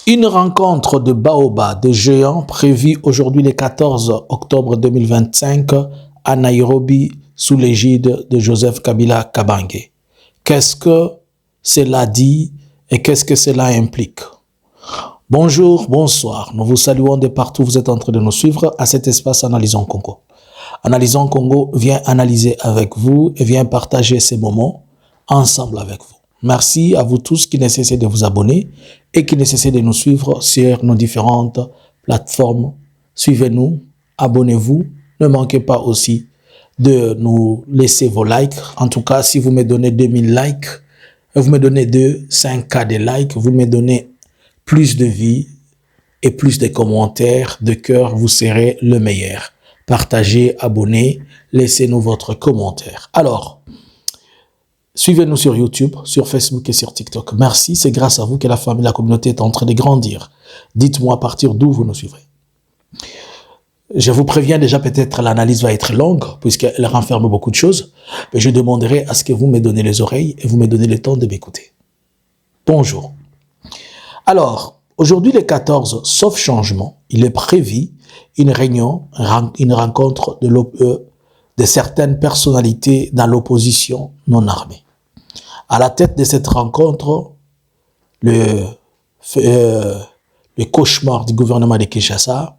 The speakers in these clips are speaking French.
Une rencontre de Baobab, de géants, prévue aujourd'hui le 14 octobre 2025 à Nairobi sous l'égide de Joseph Kabila Kabange. Qu'est-ce que cela dit et qu'est-ce que cela implique? Bonjour, bonsoir. Nous vous saluons de partout où vous êtes en train de nous suivre à cet espace Analysons Congo. Analysons Congo vient analyser avec vous et vient partager ces moments ensemble avec vous. Merci à vous tous qui ne cessez de vous abonner et qui ne cessez de nous suivre sur nos différentes plateformes. Suivez-nous, abonnez-vous. Ne manquez pas aussi de nous laisser vos likes. En tout cas, si vous me donnez 2000 likes, vous me donnez 5K de likes, vous me donnez plus de vie et plus de commentaires de cœur, vous serez le meilleur. Partagez, abonnez, laissez-nous votre commentaire. Alors, suivez-nous sur YouTube, sur Facebook et sur TikTok. Merci, c'est grâce à vous que la famille, la communauté est en train de grandir. Dites-moi à partir d'où vous nous suivrez. Je vous préviens déjà, peut-être l'analyse va être longue, puisqu'elle renferme beaucoup de choses, mais je demanderai à ce que vous me donnez les oreilles et vous me donnez le temps de m'écouter. Bonjour. Alors, aujourd'hui le 14, sauf changement, il est prévu une réunion, une rencontre de certaines personnalités dans l'opposition non armée. À la tête de cette rencontre, le cauchemar du gouvernement de Kinshasa,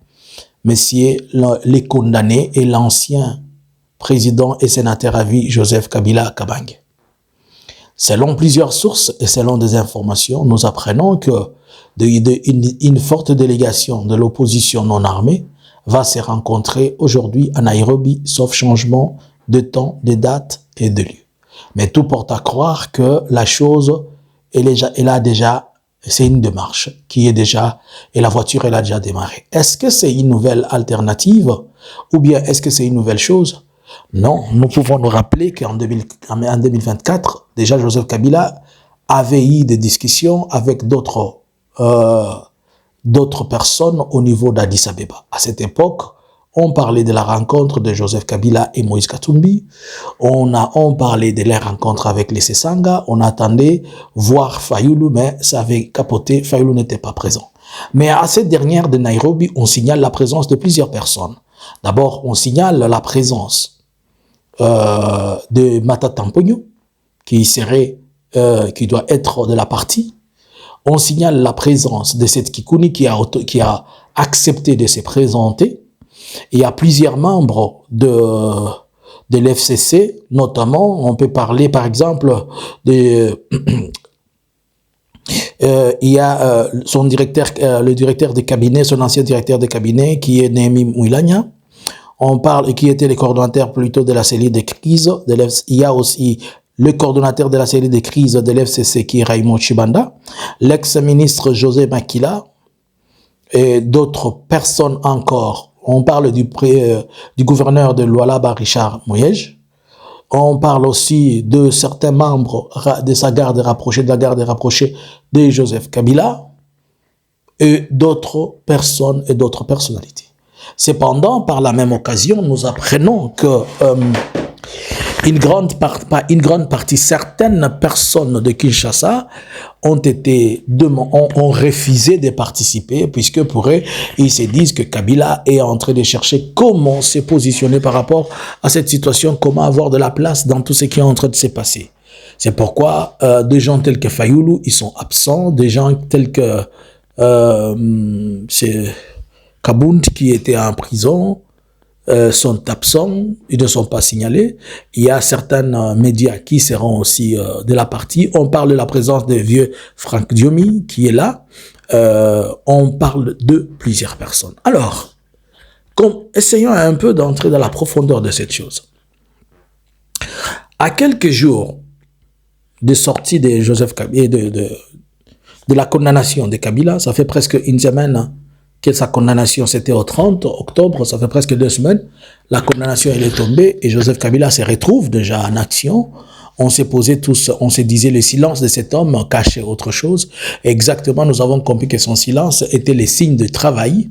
Monsieur les condamnés et l'ancien président et sénateur à vie Joseph Kabila Kabange. Selon plusieurs sources et selon des informations, nous apprenons que une forte délégation de l'opposition non armée va se rencontrer aujourd'hui à Nairobi, sauf changement de temps, de date et de lieu. Mais tout porte à croire que la chose, c'est une démarche qui est déjà, et la voiture, elle a déjà démarré. Est-ce que c'est une nouvelle alternative ou bien est-ce que c'est une nouvelle chose? Non, nous pouvons nous rappeler qu'en 2024, déjà Joseph Kabila avait eu des discussions avec d'autres personnes au niveau d'Addis Abeba. À cette époque, on parlait de la rencontre de Joseph Kabila et Moïse Katumbi. On parlait de la rencontre avec les Sesanga. On attendait voir Fayulu, mais ça avait capoté. Fayulu n'était pas présent. Mais à cette dernière de Nairobi, on signale la présence de plusieurs personnes. D'abord, on signale la présence de Matata Mponyo, qui doit être de la partie. On signale la présence de cette Kikuni qui a accepté de se présenter. Il y a plusieurs membres de l'FCC, notamment, on peut parler par exemple de il y a son directeur, le directeur de cabinet, son ancien directeur de cabinet qui est Némi Mouilania. On parle, qui était le coordonnateur plutôt de la cellule de crise de l'FCC. Il y a aussi le coordonnateur de la cellule de crise de l'FCC qui est Raymond Chibanda, l'ex-ministre José Makila et d'autres personnes encore. On parle du gouverneur de Lualaba, Richard Moyej. On parle aussi de certains membres de sa garde rapprochée, de la garde rapprochée de Joseph Kabila et d'autres personnes et d'autres personnalités. Cependant, par la même occasion, nous apprenons que une grande partie, certaines personnes de Kinshasa ont refusé de participer, puisque pour eux, ils se disent que Kabila est en train de chercher comment se positionner par rapport à cette situation, comment avoir de la place dans tout ce qui est en train de se passer. C'est pourquoi des gens tels que Fayulu, ils sont absents, des gens tels que Kabound qui était en prison, sont absents, ils ne sont pas signalés. Il y a certains médias qui seront aussi de la partie. On parle de la présence de vieux Franck Diomi qui est là. On parle de plusieurs personnes. Alors, essayons un peu d'entrer dans la profondeur de cette chose. À quelques jours de sortie de Joseph Kabila, de la condamnation de Kabila, ça fait presque une semaine que sa condamnation, c'était au 30 octobre, ça fait presque 2 semaines. La condamnation, elle est tombée et Joseph Kabila se retrouve déjà en action. On s'est posé tous, on se disait le silence de cet homme cachait autre chose. Et exactement, nous avons compris que son silence était le signe de travail.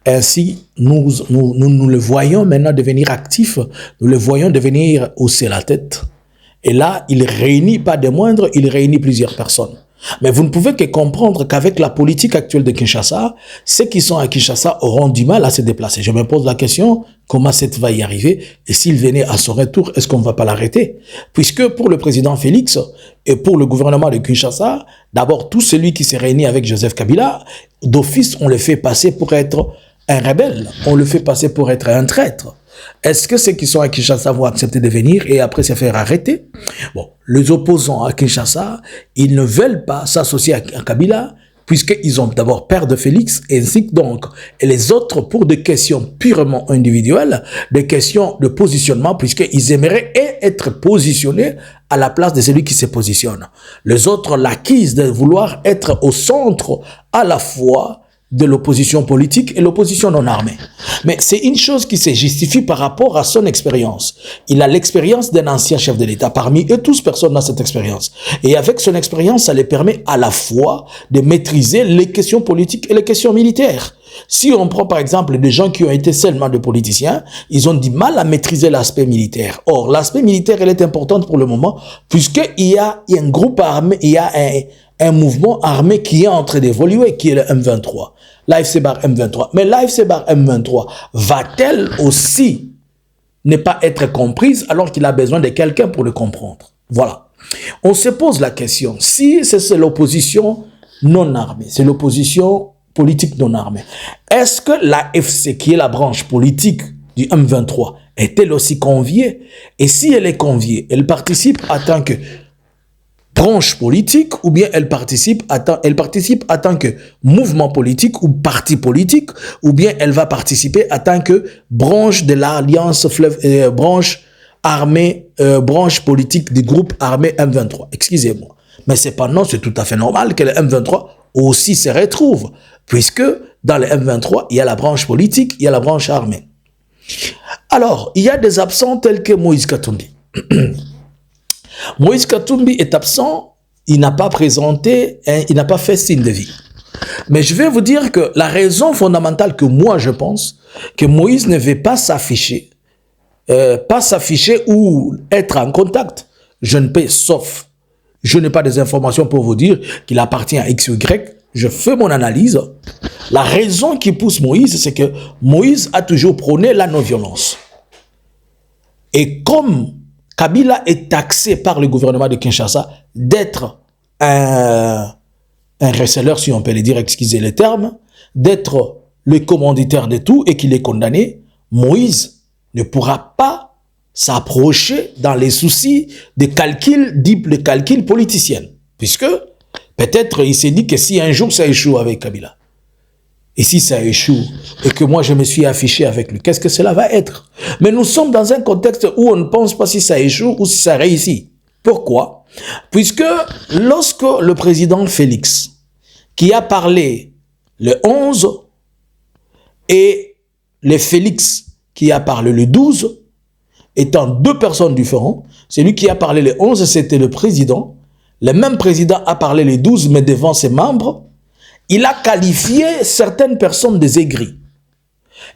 Ainsi, nous le voyons maintenant devenir actif, nous le voyons devenir hausser la tête. Et là, il réunit, pas de moindre, il réunit plusieurs personnes. Mais vous ne pouvez que comprendre qu'avec la politique actuelle de Kinshasa, ceux qui sont à Kinshasa auront du mal à se déplacer. Je me pose la question, comment cette va y arriver? Et s'il venait à son retour, est-ce qu'on ne va pas l'arrêter? Puisque pour le président Félix et pour le gouvernement de Kinshasa, d'abord, tout celui qui s'est réuni avec Joseph Kabila, d'office, on le fait passer pour être un rebelle. On le fait passer pour être un traître. Est-ce que ceux qui sont à Kinshasa vont accepter de venir et après se faire arrêter? Bon, les opposants à Kinshasa, ils ne veulent pas s'associer à Kabila, puisqu'ils ont d'abord peur de Félix, ainsi que donc, et les autres pour des questions purement individuelles, des questions de positionnement, puisqu'ils aimeraient être positionnés à la place de celui qui se positionne. Les autres l'acquisent de vouloir être au centre à la fois de l'opposition politique et l'opposition non armée. Mais c'est une chose qui se justifie par rapport à son expérience. Il a l'expérience d'un ancien chef de l'État. Parmi eux tous, personne n'a cette expérience. Et avec son expérience, ça lui permet à la fois de maîtriser les questions politiques et les questions militaires. Si on prend par exemple des gens qui ont été seulement des politiciens, ils ont du mal à maîtriser l'aspect militaire. Or, l'aspect militaire, elle est importante pour le moment, puisqu'il y a un groupe armé, il y a un mouvement armé qui est en train d'évoluer, qui est le M23. L'AFC Bar M23. Mais l'AFC Bar M23 va-t-elle aussi ne pas être comprise alors qu'il a besoin de quelqu'un pour le comprendre? Voilà. On se pose la question, si c'est l'opposition non armée, c'est l'opposition politique non armée, est-ce que l'AFC, qui est la branche politique du M23, est-elle aussi conviée? Et si elle est conviée, elle participe en tant que branche politique ou bien elle participe en tant que mouvement politique ou parti politique ou bien elle va participer en tant que branche de l'alliance branche armée, branche politique du groupe armé M23. Excusez-moi. Mais cependant, c'est tout à fait normal que le M23 aussi se retrouve, puisque dans le M23, il y a la branche politique, il y a la branche armée. Alors, il y a des absents tels que Moïse Katumbi. Moïse Katumbi est absent, il n'a pas présenté, il n'a pas fait signe de vie. Mais je vais vous dire que la raison fondamentale que moi je pense, que Moïse ne veut pas s'afficher ou être en contact, je ne peux, sauf, je n'ai pas des informations pour vous dire qu'il appartient à X ou Y, je fais mon analyse. La raison qui pousse Moïse, c'est que Moïse a toujours prôné la non-violence. Et comme Kabila est taxé par le gouvernement de Kinshasa d'être un receleur, si on peut le dire, excusez le terme, d'être le commanditaire de tout et qu'il est condamné, Moïse ne pourra pas s'approcher dans les soucis des calculs, dits les calculs politiciens. Puisque peut-être il s'est dit que si un jour ça échoue avec Kabila, et si ça échoue, et que moi je me suis affiché avec lui, qu'est-ce que cela va être? Mais nous sommes dans un contexte où on ne pense pas si ça échoue ou si ça réussit. Pourquoi? Puisque lorsque le président Félix, qui a parlé le 11, et le Félix qui a parlé le 12, étant deux personnes différentes, celui qui a parlé le 11, c'était le président. Le même président a parlé le 12, mais devant ses membres. Il a qualifié certaines personnes des aigris.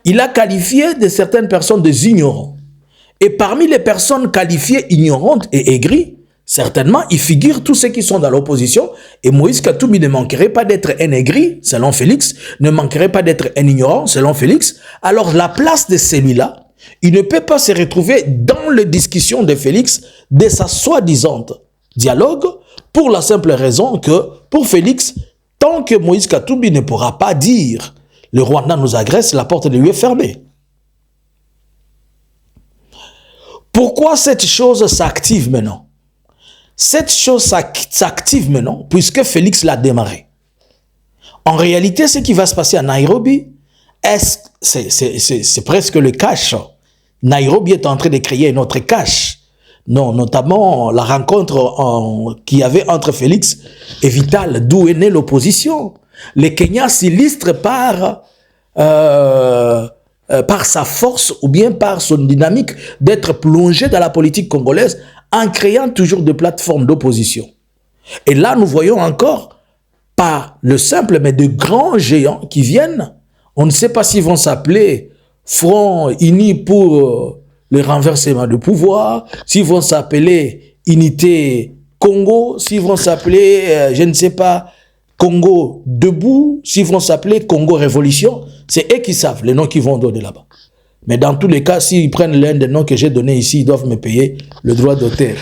Il a qualifié de certaines personnes des ignorants. Et parmi les personnes qualifiées ignorantes et aigries, certainement, il figure tous ceux qui sont dans l'opposition. Et Moïse Katumbi ne manquerait pas d'être un aigri, selon Félix, ne manquerait pas d'être un ignorant, selon Félix. Alors, la place de celui-là, il ne peut pas se retrouver dans les discussions de Félix de sa soi-disant dialogue, pour la simple raison que, pour Félix, tant que Moïse Katumbi ne pourra pas dire « le Rwanda nous agresse », la porte de lui est fermée. Pourquoi cette chose s'active maintenant? Cette chose s'active maintenant puisque Félix l'a démarré. En réalité, ce qui va se passer à Nairobi, c'est presque le cash. Nairobi est en train de créer une autre cash. Non, notamment la rencontre qu'il y avait entre Félix et Vital, d'où est née l'opposition. Le Kenya s'illustre par sa force ou bien par son dynamique d'être plongé dans la politique congolaise en créant toujours des plateformes d'opposition. Et là, nous voyons encore pas le simple, mais de grands géants qui viennent. On ne sait pas s'ils vont s'appeler Front Uni pour le renversement du pouvoir, s'ils vont s'appeler Unité Congo, s'ils vont s'appeler, je ne sais pas, Congo debout, s'ils vont s'appeler Congo Révolution, c'est eux qui savent les noms qu'ils vont donner là-bas. Mais dans tous les cas, s'ils prennent l'un des noms que j'ai donné ici, ils doivent me payer le droit d'auteur.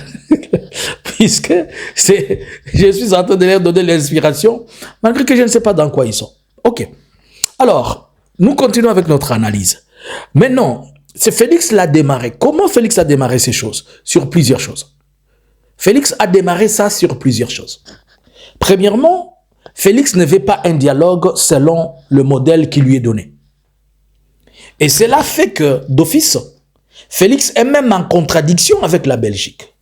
Puisque je suis en train de leur donner l'inspiration, malgré que je ne sais pas dans quoi ils sont. Ok. Alors, nous continuons avec notre analyse. Maintenant, c'est Félix l'a démarré. Comment Félix a démarré ces choses? Sur plusieurs choses. Félix a démarré ça sur plusieurs choses. Premièrement, Félix ne veut pas un dialogue selon le modèle qui lui est donné. Et cela fait que, d'office, Félix est même en contradiction avec la Belgique.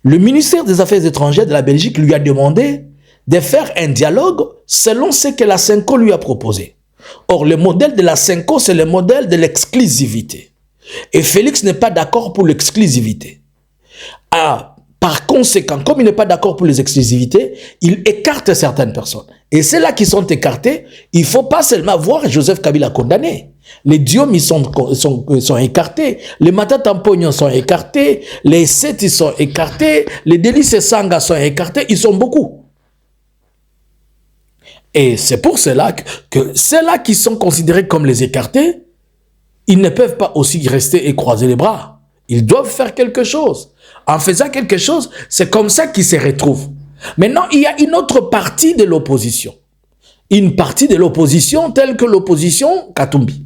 Le ministère des Affaires étrangères de la Belgique lui a demandé de faire un dialogue selon ce que la Senko lui a proposé. Or, le modèle de la Senko, c'est le modèle de l'exclusivité. Et Félix n'est pas d'accord pour l'exclusivité. Par conséquent, comme il n'est pas d'accord pour les exclusivités, il écarte certaines personnes. Et celles-là qui sont écartées, il ne faut pas seulement voir Joseph Kabila condamné. Les Diom, ils sont écartés. Les Matata Mpognon sont écartés. Les Seti sont écartés. Les Délices Sanga sont écartés. Ils sont beaucoup. Et c'est pour cela que ceux-là qui sont considérés comme les écartés, ils ne peuvent pas aussi rester et croiser les bras. Ils doivent faire quelque chose. En faisant quelque chose, c'est comme ça qu'ils se retrouvent. Maintenant, il y a une autre partie de l'opposition. Une partie de l'opposition telle que l'opposition Katumbi.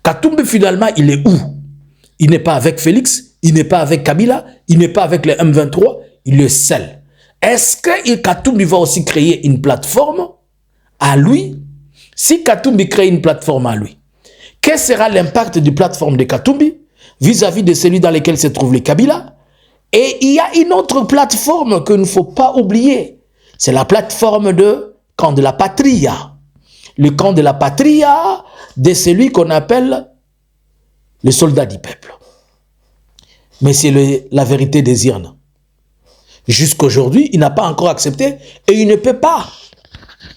Katumbi, finalement, il est où? Il n'est pas avec Félix, il n'est pas avec Kabila, il n'est pas avec les M23, il est seul. Est-ce que Katumbi va aussi créer une plateforme à lui? Si Katumbi crée une plateforme à lui, quel sera l'impact du plateforme de Katumbi vis-à-vis de celui dans lequel se trouve les Kabila? Et il y a une autre plateforme qu'il ne faut pas oublier. C'est la plateforme de camp de la Patria. Le camp de la Patria de celui qu'on appelle le soldat du peuple. Mais c'est la vérité des urnes. Jusqu'aujourd'hui, il n'a pas encore accepté et il ne peut pas.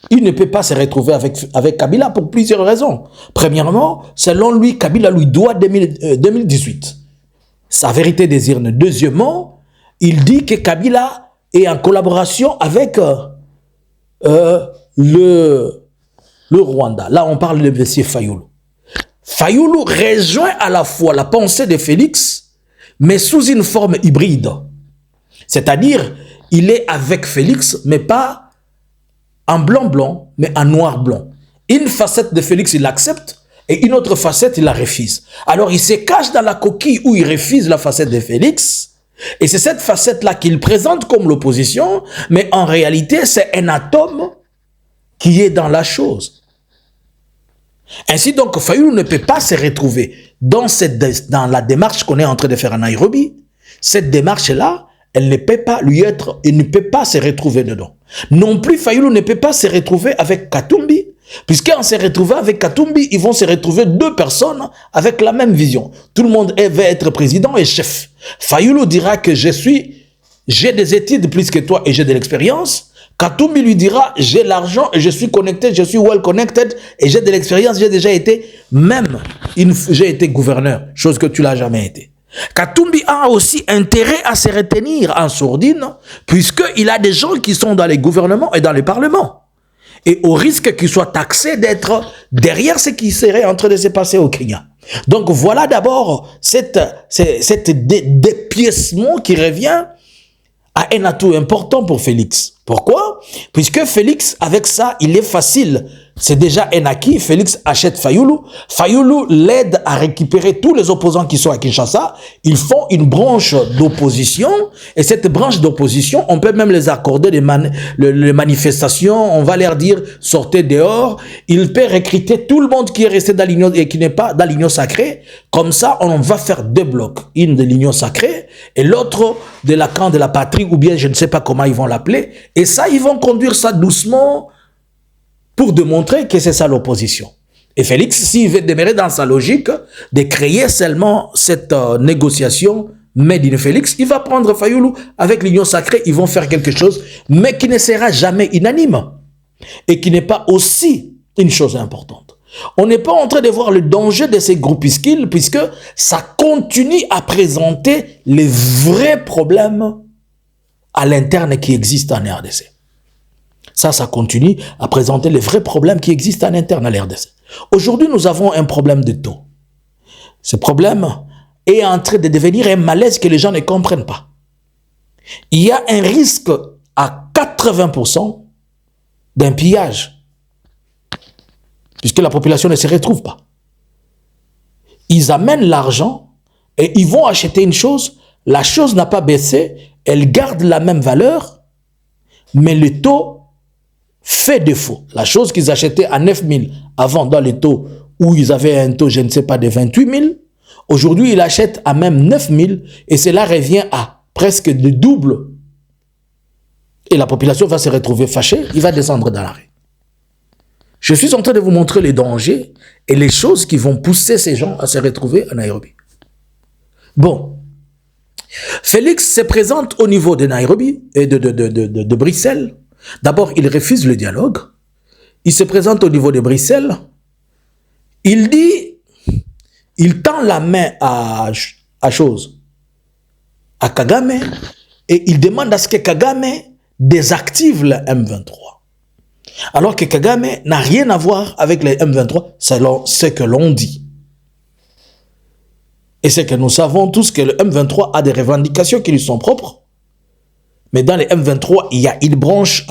Il ne peut pas se retrouver avec Kabila pour plusieurs raisons. Premièrement, selon lui, Kabila lui doit 2018. Sa vérité des urnes. Deuxièmement, il dit que Kabila est en collaboration avec le Rwanda. Là, on parle de M. Fayulu. Fayulu rejoint à la fois la pensée de Félix, mais sous une forme hybride. C'est-à-dire, il est avec Félix, mais pas en blanc-blanc, mais en noir-blanc. Une facette de Félix, il l'accepte, et une autre facette, il la refuse. Alors, il se cache dans la coquille où il refuse la facette de Félix, et c'est cette facette-là qu'il présente comme l'opposition, mais en réalité, c'est un atome qui est dans la chose. Ainsi donc, Fayulu ne peut pas se retrouver dans la démarche qu'on est en train de faire à Nairobi. Cette démarche-là, elle ne peut pas lui être, il ne peut pas se retrouver dedans. Non plus, Fayulu ne peut pas se retrouver avec Katumbi, puisqu'en se retrouvant avec Katumbi, ils vont se retrouver deux personnes avec la même vision. Tout le monde veut être président et chef. Fayulu dira que j'ai des études plus que toi et j'ai de l'expérience. Katumbi lui dira, j'ai l'argent et je suis connecté, je suis well connected et j'ai de l'expérience, j'ai déjà été, j'ai été gouverneur, chose que tu l'as jamais été. Katumbi a aussi intérêt à se retenir en sourdine, puisqu'il a des gens qui sont dans les gouvernements et dans les parlements. Et au risque qu'il soit taxé d'être derrière ce qui serait en train de se passer au Kenya. Donc voilà d'abord cet dépiècement qui revient à un atout important pour Félix. Pourquoi? Puisque Félix, avec ça, il est facile. C'est déjà un acquis. Félix achète Fayulu. Fayulu l'aide à récupérer tous les opposants qui sont à Kinshasa. Ils font une branche d'opposition. Et cette branche d'opposition, on peut même les accorder les manifestations. On va leur dire, sortez dehors. Il peut recruter tout le monde qui est resté dans l'union et qui n'est pas dans l'union sacrée. Comme ça, on va faire deux blocs. Une de l'union sacrée et l'autre de la camp de la patrie, ou bien je ne sais pas comment ils vont l'appeler. Et ça, ils vont conduire ça doucement pour démontrer que c'est ça l'opposition. Et Félix, s'il veut demeurer dans sa logique de créer seulement cette négociation made in Félix, il va prendre Fayulu avec l'union sacrée, ils vont faire quelque chose, mais qui ne sera jamais unanime et qui n'est pas aussi une chose importante. On n'est pas en train de voir le danger de ces groupuscules puisque ça continue à présenter les vrais problèmes à l'interne qui existe en RDC. Ça continue à présenter les vrais problèmes qui existent en interne à l'RDC. Aujourd'hui, nous avons un problème de taux. Ce problème est en train de devenir un malaise que les gens ne comprennent pas. Il y a un risque à 80% d'un pillage, puisque la population ne se retrouve pas. Ils amènent l'argent et ils vont acheter une chose, la chose n'a pas baissé, elle garde la même valeur, mais le taux fait défaut. La chose qu'ils achetaient à 9 000 avant dans les taux où ils avaient un taux, je ne sais pas, de 28 000, aujourd'hui ils achètent à même 9 000 et cela revient à presque le double. Et la population va se retrouver fâchée, il va descendre dans la rue. Je suis en train de vous montrer les dangers et les choses qui vont pousser ces gens à se retrouver à Nairobi. Bon, Félix se présente au niveau de Nairobi et de Bruxelles. D'abord, il refuse le dialogue. Il se présente au niveau de Bruxelles. Il dit, il tend la main à Kagame et il demande à ce que Kagame désactive le M23. Alors que Kagame n'a rien à voir avec les M23, selon ce que l'on dit. Et c'est que nous savons tous que le M23 a des revendications qui lui sont propres. Mais dans les M23, il y a une branche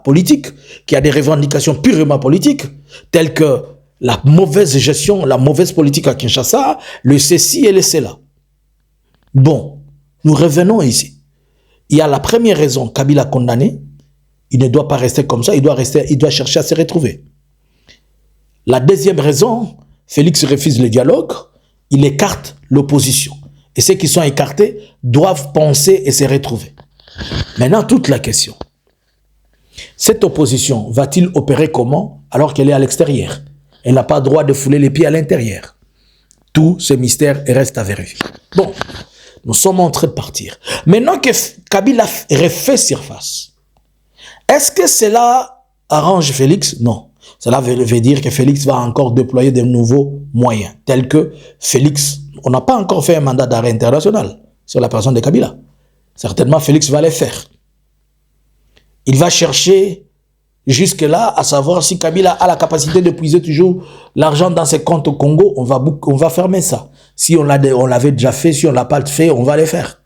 politique qui a des revendications purement politiques, telles que la mauvaise gestion, la mauvaise politique à Kinshasa, le ceci et le cela. Bon, nous revenons ici. Il y a la première raison, Kabila condamné. Il ne doit pas rester comme ça, il doit chercher à se retrouver. La deuxième raison, Félix refuse le dialogue, il écarte l'opposition. Et ceux qui sont écartés doivent penser et se retrouver. Maintenant, toute la question. Cette opposition va-t-il opérer comment alors qu'elle est à l'extérieur? Elle n'a pas droit de fouler les pieds à l'intérieur. Tout ce mystère reste à vérifier. Bon, nous sommes en train de partir. Maintenant que Kabila refait surface, est-ce que cela arrange Félix? Non. Cela veut dire que Félix va encore déployer de nouveaux moyens, tels que Félix, on n'a pas encore fait un mandat d'arrêt international sur la personne de Kabila. Certainement, Félix va les faire. Il va chercher jusque-là à savoir si Kabila a la capacité de puiser toujours l'argent dans ses comptes au Congo. On va fermer ça. Si on l'avait déjà fait, si on ne l'a pas fait, on va les faire.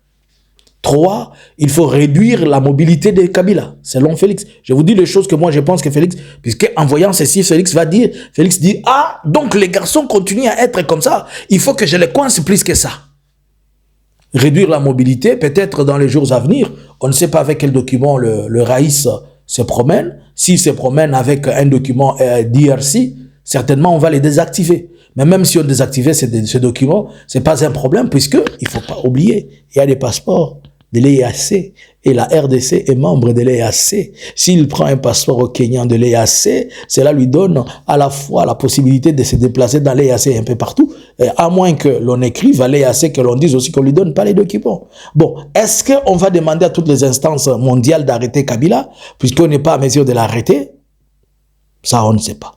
3, il faut réduire la mobilité de Kabila, selon Félix. Je vous dis les choses que moi je pense que Félix, puisque en voyant ceci, Félix dit, ah, donc les garçons continuent à être comme ça, il faut que je les coince plus que ça. Réduire la mobilité, peut-être dans les jours à venir, on ne sait pas avec quel document le Raïs se promène. S'il se promène avec un document DRC, certainement on va les désactiver. Mais même si on désactivait ce document, ce n'est pas un problème, puisque il ne faut pas oublier, il y a des passeports de l'EAC et la RDC est membre de l'EAC. S'il prend un passeport au Kenya de l'EAC, cela lui donne à la fois la possibilité de se déplacer dans l'EAC un peu partout, à moins que l'on écrive à l'EAC, que l'on dise aussi qu'on ne lui donne pas les documents. Bon, est-ce qu'on va demander à toutes les instances mondiales d'arrêter Kabila, puisqu'on n'est pas à mesure de l'arrêter? Ça, on ne sait pas.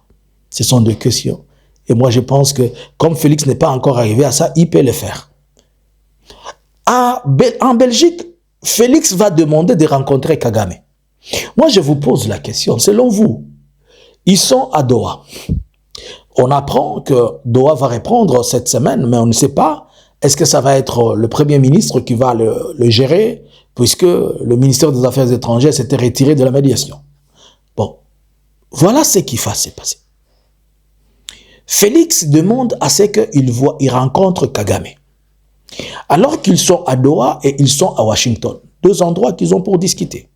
Ce sont des questions. Et moi, je pense que comme Félix n'est pas encore arrivé à ça, il peut le faire. En Belgique, Félix va demander de rencontrer Kagame. Moi, je vous pose la question. Selon vous, ils sont à Doha. On apprend que Doha va répondre cette semaine, mais on ne sait pas. Est-ce que ça va être le Premier ministre qui va le gérer, puisque le ministère des Affaires étrangères s'était retiré de la médiation. Bon, voilà ce qui va se passer. Félix demande à ce qu'il rencontre Kagame. Alors qu'ils sont à Doha et ils sont à Washington. 2 endroits qu'ils ont pour discuter.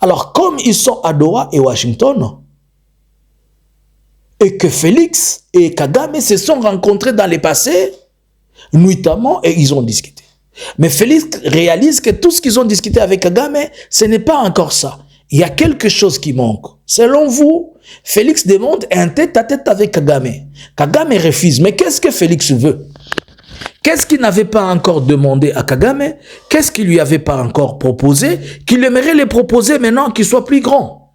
Alors, comme ils sont à Doha et Washington, et que Félix et Kagame se sont rencontrés dans le passé, nuitamment, et ils ont discuté. Mais Félix réalise que tout ce qu'ils ont discuté avec Kagame, ce n'est pas encore ça. Il y a quelque chose qui manque. Selon vous, Félix demande un tête-à-tête avec Kagame. Kagame refuse. Mais qu'est-ce que Félix veut? Qu'est-ce qu'il n'avait pas encore demandé à Kagame? Qu'est-ce qu'il lui avait pas encore proposé? Qu'il aimerait les proposer maintenant qu'il soit plus grand.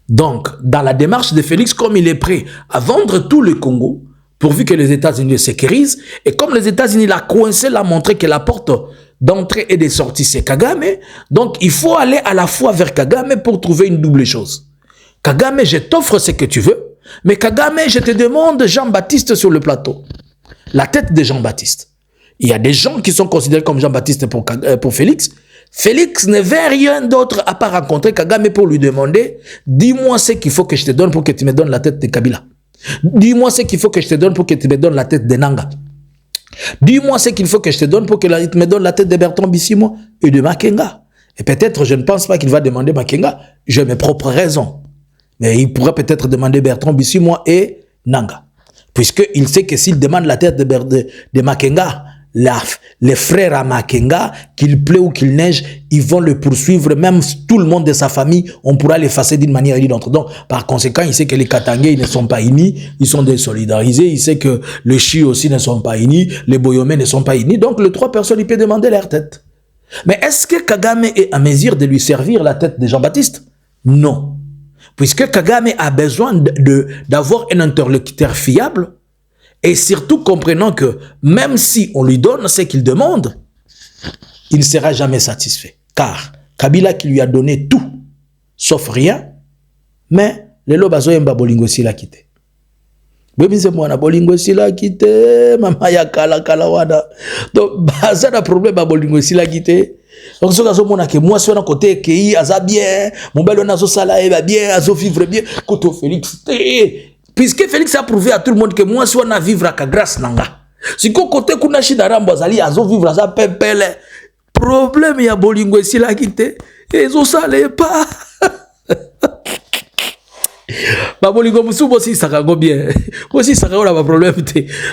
Donc, dans la démarche de Félix, comme il est prêt à vendre tout le Congo, pourvu que les États-Unis le sécurisent, et comme les États-Unis l'ont coincé, l'ont montré que la porte d'entrée et de sortie, c'est Kagame. Donc, il faut aller à la fois vers Kagame pour trouver une double chose. Kagame, je t'offre ce que tu veux, mais Kagame, je te demande Jean-Baptiste sur le plateau. La tête de Jean-Baptiste. Il y a des gens qui sont considérés comme Jean-Baptiste pour Félix. Félix ne veut rien d'autre à part rencontrer Kagame pour lui demander « Dis-moi ce qu'il faut que je te donne pour que tu me donnes la tête de Kabila. Dis-moi ce qu'il faut que je te donne pour que tu me donnes la tête de Nanga. Dis-moi ce qu'il faut que je te donne pour que tu me donnes la tête de Bertrand Bissimo et de Makenga. » Et peut-être, je ne pense pas qu'il va demander Makenga. J'ai mes propres raisons. Mais il pourrait peut-être demander Bertrand Bissimo et Nanga. Puisqu'il sait que s'il demande la tête de Makenga, les frères à Makenga, qu'il pleut ou qu'il neige, ils vont le poursuivre. Même tout le monde de sa famille, on pourra l'effacer d'une manière ou d'une autre. Donc, par conséquent, il sait que les Katangais ne sont pas unis, ils sont désolidarisés. Il sait que les Chi aussi ne sont pas unis, les Boyomé ne sont pas unis. Donc, les trois personnes, il peut demander leur tête. Mais est-ce que Kagame est à mesure de lui servir la tête de Jean-Baptiste? Non. Puisque Kagame a besoin d'avoir un interlocuteur fiable, et surtout comprenant que même si on lui donne ce qu'il demande, il ne sera jamais satisfait. Car Kabila qui lui a donné tout, sauf rien, mais le lobazo yemba bolingo sila kite. Bébé c'est moi na bolingo sila kite, mama ya kala wada. Donc baza na problème ba bolingo sila kite. Donc ce que mona que moi sur un côté qui aza bien, mon bel nazo sala eba bien, azo vivre bien, koto Félix. Puisque Félix a prouvé à tout le monde que moi, si on a vivre à grâce nanga. Si côté kuna shida rambo azali azo vivre à sa pepele. Problème ya bolingo ici la quitté. Et zo sale pas. Ba bolingo musubo si ça go bien. Aussi ça go pas problème.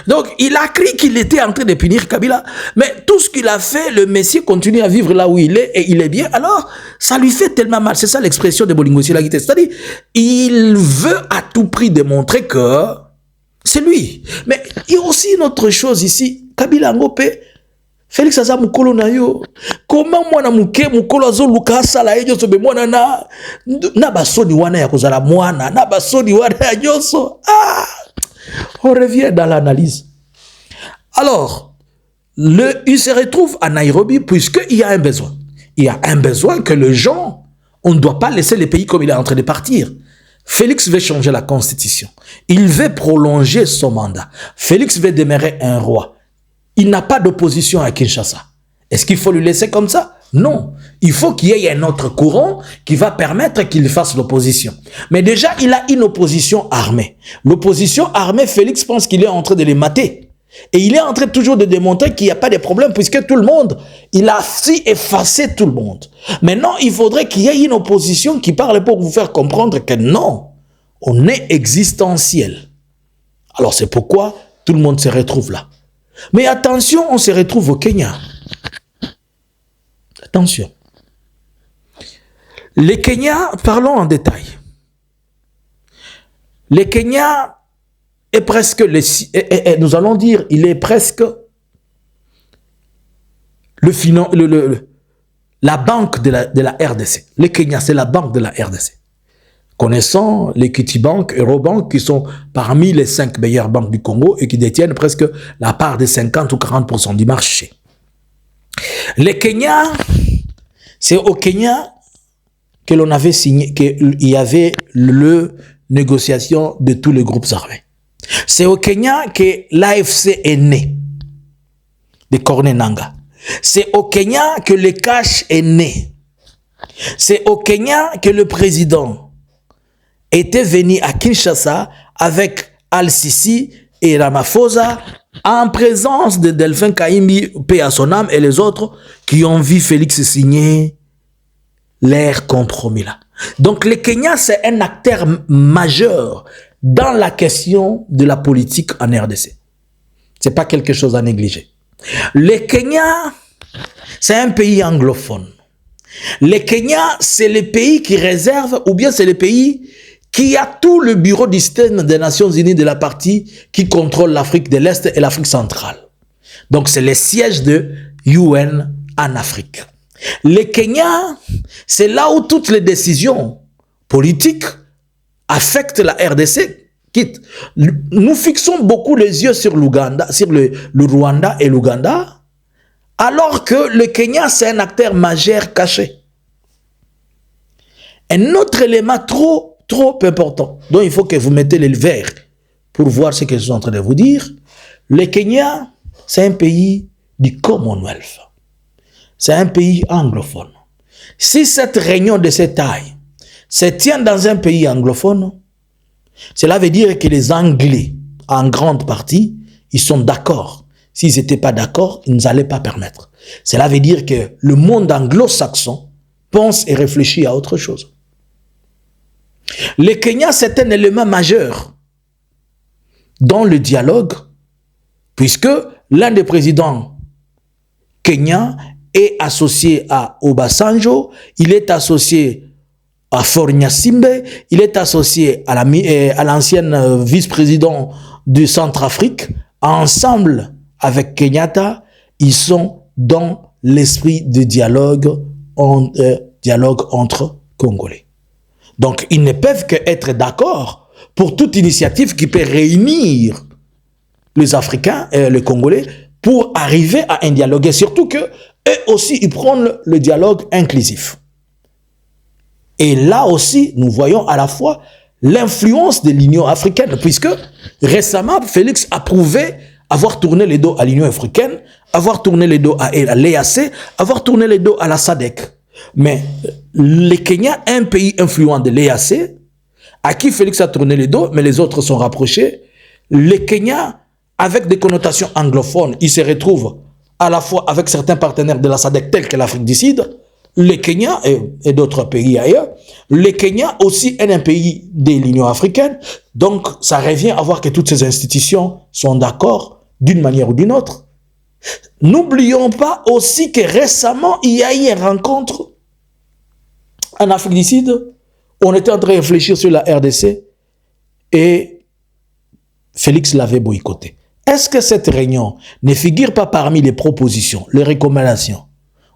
Donc il a cru qu'il était en train de punir Kabila, mais tout ce qu'il a fait, le Messie continue à vivre là où il est et il est bien. Alors ça lui fait tellement mal. C'est ça l'expression de bolingo ici la quitté. C'est-à-dire il veut à tout prix démontrer que c'est lui. Mais il y a aussi une autre chose ici. Kabila Ngope, Félix Aza Mukolo na yo. Comment moi na muke mukolo azo luka sala ejo sobe mwana na basoni wana ya kozala mwana na basoni wana ya nyoso. On revient dans l'analyse. Alors, il se retrouve à Nairobi puisqu'il y a un besoin. Il y a un besoin que les gens, on ne doit pas laisser le pays comme il est en train de partir. Félix veut changer la constitution. Il veut prolonger son mandat. Félix veut demeurer un roi. Il n'a pas d'opposition à Kinshasa. Est-ce qu'il faut lui laisser comme ça? Non. Il faut qu'il y ait un autre courant qui va permettre qu'il fasse l'opposition. Mais déjà, il a une opposition armée. L'opposition armée, Félix pense qu'il est en train de les mater. Et il est en train toujours de démontrer qu'il n'y a pas de problème puisque tout le monde, il a si effacé tout le monde. Maintenant, il faudrait qu'il y ait une opposition qui parle pour vous faire comprendre que non, on est existentiel. Alors c'est pourquoi tout le monde se retrouve là. Mais attention, on se retrouve au Kenya. Attention. Le Kenya, parlons en détail. Le Kenya est presque, nous allons dire, il est presque la banque de la RDC. Le Kenya, c'est la banque de la RDC. Connaissant l'Equity Bank, Eurobank, qui sont parmi les 5 meilleures banques du Congo et qui détiennent presque la part des 50 ou 40% du marché. Le Kenya, c'est au Kenya que l'on avait signé, qu'il y avait le négociation de tous les groupes armés. C'est au Kenya que l'AFC est né, de Corne Nanga. C'est au Kenya que le cash est né. C'est au Kenya que le président était venu à Kinshasa avec Al-Sisi et Ramaphosa en présence de Delphin Kaimbi, paix à son âme, et les autres qui ont vu Félix signer leur compromis là. Donc le Kenya, c'est un acteur majeur dans la question de la politique en RDC. C'est pas quelque chose à négliger. Le Kenya, c'est un pays anglophone. Le Kenya, c'est le pays qui réserve, ou bien c'est le pays qui a tout le bureau du système des Nations Unies de la partie qui contrôle l'Afrique de l'Est et l'Afrique centrale. Donc c'est le siège de UN en Afrique. Le Kenya, c'est là où toutes les décisions politiques affectent la RDC. Nous fixons beaucoup les yeux sur l'Ouganda, sur le Rwanda et l'Ouganda, alors que le Kenya, c'est un acteur majeur caché. Un autre élément trop important, dont il faut que vous mettez le verre pour voir ce que je suis en train de vous dire. Le Kenya, c'est un pays du Commonwealth. C'est un pays anglophone. Si cette réunion de cette taille se tient dans un pays anglophone, cela veut dire que les Anglais, en grande partie, ils sont d'accord. S'ils n'étaient pas d'accord, ils n'allaient pas permettre. Cela veut dire que le monde anglo-saxon pense et réfléchit à autre chose. Le Kenya, c'est un élément majeur dans le dialogue, puisque l'un des présidents kenyans est associé à Obasanjo, il est associé à Faure Gnassingbe, il est associé à l'ancienne vice-président du Centrafrique. Ensemble avec Kenyatta, ils sont dans l'esprit de dialogue entre Congolais. Donc, ils ne peuvent qu'être d'accord pour toute initiative qui peut réunir les Africains et les Congolais pour arriver à un dialogue. Et surtout que eux aussi, ils prennent le dialogue inclusif. Et là aussi, nous voyons à la fois l'influence de l'Union africaine, puisque récemment, Félix a prouvé avoir tourné les dos à l'Union africaine, avoir tourné les dos à l'EAC, avoir tourné les dos à la SADC. Mais le Kenya est un pays influent de l'EAC, à qui Félix a tourné les dos, mais les autres sont rapprochés. Le Kenya, avec des connotations anglophones, il se retrouve à la fois avec certains partenaires de la SADC, tels que l'Afrique du Sud, le Kenya et d'autres pays ailleurs. Le Kenya aussi est un pays de l'Union africaine. Donc, ça revient à voir que toutes ces institutions sont d'accord d'une manière ou d'une autre. N'oublions pas aussi que récemment, il y a eu une rencontre en Afrique du Sud. On était en train de réfléchir sur la RDC et Félix l'avait boycotté. Est-ce que cette réunion ne figure pas parmi les propositions, les recommandations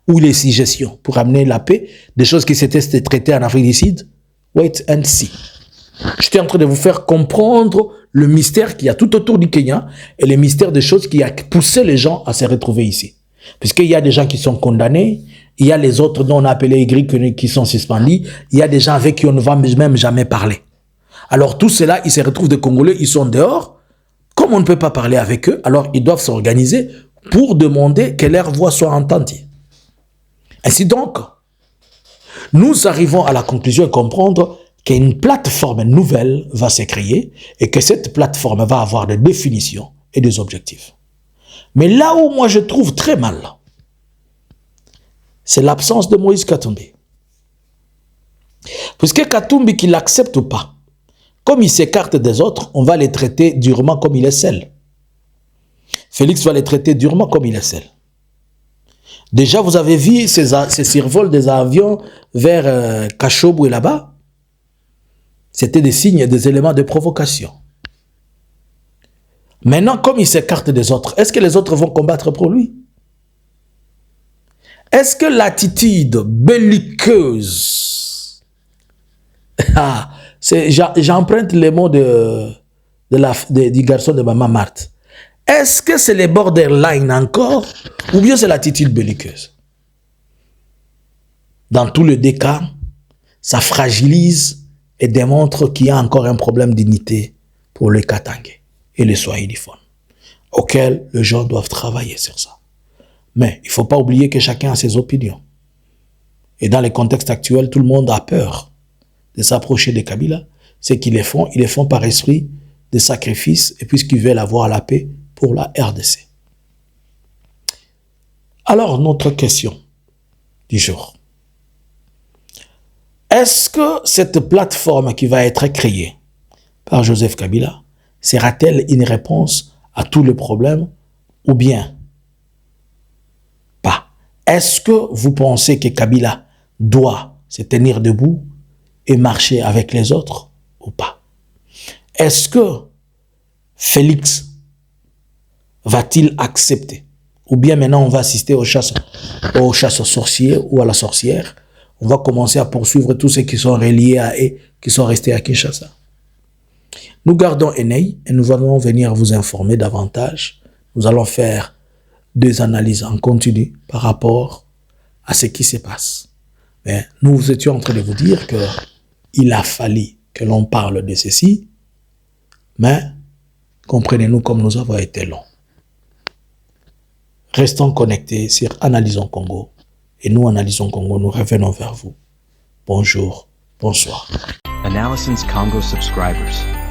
ou les suggestions pour amener la paix, des choses qui s'étaient traitées en Afrique du Sud? Wait and see. J'étais en train de vous faire comprendre le mystère qu'il y a tout autour du Kenya et le mystère des choses qui a poussé les gens à se retrouver ici. Puisqu'il y a des gens qui sont condamnés, il y a les autres dont on a appelé les Grecs qui sont suspendus, il y a des gens avec qui on ne va même jamais parler. Alors tout cela, ils se retrouvent des Congolais, ils sont dehors. Comme on ne peut pas parler avec eux, alors ils doivent s'organiser pour demander que leur voix soit entendue. Ainsi donc, nous arrivons à la conclusion et comprendre qu'une plateforme nouvelle va se créer et que cette plateforme va avoir des définitions et des objectifs. Mais là où moi je trouve très mal, c'est l'absence de Moïse Katumbi. Puisque Katumbi, qu'il l'accepte ou pas, comme il s'écarte des autres, on va les traiter durement comme il est seul. Félix va les traiter durement comme il est seul. Déjà, vous avez vu ces survols des avions vers Kachobou et là-bas. C'était des signes, des éléments de provocation. Maintenant, comme il s'écarte des autres, est-ce que les autres vont combattre pour lui? Est-ce que l'attitude belliqueuse, j'emprunte les mots du garçon de Maman Marthe, est-ce que c'est les borderline encore ou bien c'est l'attitude belliqueuse? Dans tous les deux cas, ça fragilise et démontre qu'il y a encore un problème d'unité pour les Katangais et les Swahiliphones, auxquels les gens doivent travailler sur ça. Mais il ne faut pas oublier que chacun a ses opinions. Et dans les contextes actuels, tout le monde a peur de s'approcher de Kabila. C'est qu'ils les font par esprit de sacrifice et puisqu'ils veulent avoir la paix pour la RDC. Alors, notre question du jour. Est-ce que cette plateforme qui va être créée par Joseph Kabila sera-t-elle une réponse à tous les problèmes ou bien pas? Est-ce que vous pensez que Kabila doit se tenir debout et marcher avec les autres ou pas? Est-ce que Félix va-t-il accepter? Ou bien maintenant on va assister aux chasses aux sorciers ou à la sorcière? On va commencer à poursuivre tous ceux qui sont reliés à eux, qui sont restés à Kinshasa. Nous gardons un œil et nous allons venir vous informer davantage. Nous allons faire des analyses en continu par rapport à ce qui se passe. Mais nous étions en train de vous dire qu'il a fallu que l'on parle de ceci, mais comprenez-nous comme nous avons été longs. Restons connectés sur Analysons Congo. Et nous, Analysons Congo, nous revenons vers vous. Bonjour, bonsoir. Analysons Congo subscribers.